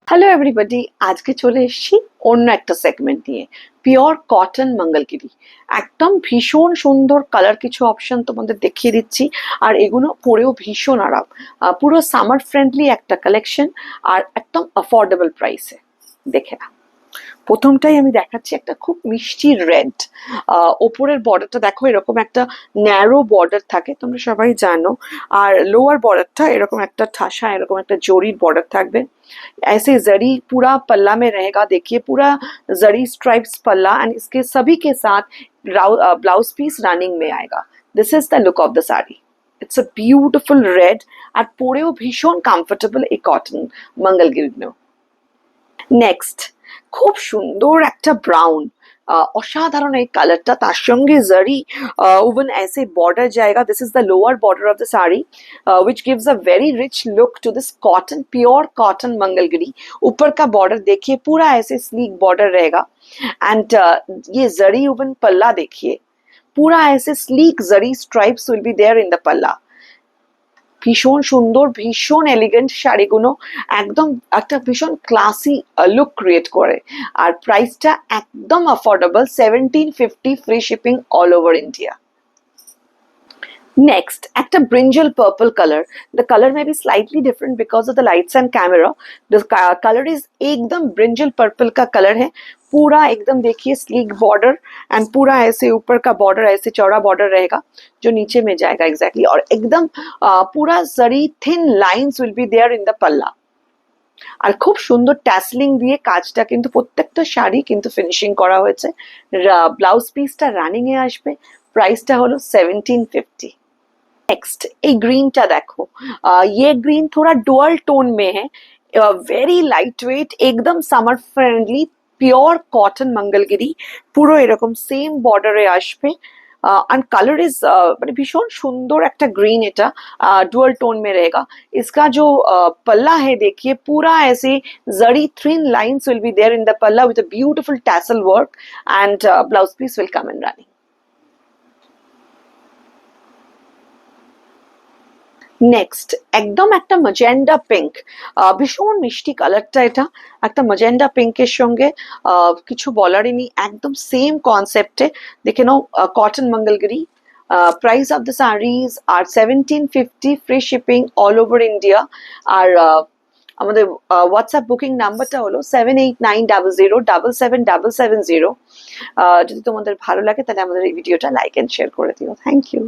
Hello everybody, আজকে চলে এসেছি অন্য একটা সেগমেন্ট নিয়ে। পিওর কটন মঙ্গলগিরি, একদম ভীষণ সুন্দর কালার, কিছু অপশন তোমাদের দেখিয়ে দিচ্ছি। আর এগুলো পরেও ভীষণ আরাম, পুরো সামার ফ্রেন্ডলি একটা কালেকশন, আর একদম অ্যাফোর্ডেবল প্রাইসে। দেখে না, প্রথমটাই আমি দেখাচ্ছি একটা খুব মিষ্টি রেড। ওপরের বর্ডারটা দেখো, এরকম একটা ন্যারো বর্ডার থাকে, তোমরা সবাই জানো। আর লোয়ার বর্ডারটা এরকম একটা ঠাসা, এরকম একটা জরির बॉर्डर থাকবে। ऐसे जरी पूरा पल्ला में रहेगा, देखिए पूरा जरी स्ट्राइप्स पल्ला, एंड इसके सभी के साथ ब्लाउज पीस रनिंग में आएगा। This is the look of the sari. It's a beautiful red, আর পরেও ভীষণ কমফোর্টেবল এই কটন মঙ্গলগিরি। নেক্সট, খুব সুন্দর একটা ব্রাউন, অসাধারণ এই কালারটা, তার সঙ্গে জারি ওভেন ऐसे बॉर्डर जाएगा। This is the lower border of the sari, which gives a very rich look to this cotton, pure cotton Mangalagiri. ऊपर का बॉर्डर देखिए, पूरा ऐसे स्लीक बॉर्डर रहेगा। एंड ये जरी ओवन पल्ला देखिए, पूरा ऐसे sleek zari stripes will be there in the palla. ভীষণ সুন্দর, ভীষণ এলিগেন্ট শাড়িগুলো, একদম একটা ভীষণ ক্লাসি লুক ক্রিয়েট করে। আর প্রাইসটা একদম affordable, 1750, free shipping all over India. Next, একটা brinjal purple color. The color may be slightly different because of the lights and camera. The color is एकदम brinjal purple का color है। पूरा एकदम देखिए स्लीक बॉर्डर, एंड पूरा ऐसे ऊपर का बॉर्डर ऐसे चौड़ा बॉर्डर रहेगा जो नीचे में जाएगा एग्जैक्टली, और एकदम पूरा zari thin lines will be there in the palla. আর খুব সুন্দর ট্যাসলিং দিয়ে কাজটা কিন্তু প্রত্যেকটা শাড়ি কিন্তু ফিনিশিং করা হয়েছে। ব্লাউজ পিসটা রানিং এ আসবে। প্রাইসটা হলো 1750। नेक्स्ट, एक ग्रीन टा देखो, ये ग्रीन थोड़ा डुअल टोन में है, वेरी लाइट वेट, एकदम summer friendly, pure cotton Mangalagiri. পুরো এরকম সেম বর্ডারে আসবে। एंड कलर इज মানে ভীষণ সুন্দর একটা গ্রিন, এটা डुअल टोन में रहेगा। इसका जो पल्ला है देखिए, पूरा ऐसे zari thin lines will be there in the palla with a beautiful tassel work, and blouse piece will come in running. Next, একদম একটা ম্যাজেন্ডা পিঙ্ক, ভীষণ মিষ্টি কালারটা, এটা একটা ম্যাজেন্ডা পিঙ্কের সঙ্গে কিছু বলারই নেই, একদম সেম কনসেপ্টে। দেখে নাও, cotton Mangalagiri. Price of the saris are 1750, free shipping all over India. আর আমাদের হোয়াটসঅ্যাপ বুকিং নাম্বারটা হলো 7890077770। যদি তোমাদের ভালো লাগে তাহলে আমাদের এই ভিডিওটা লাইক এন্ড শেয়ার করে দিও। Thank you.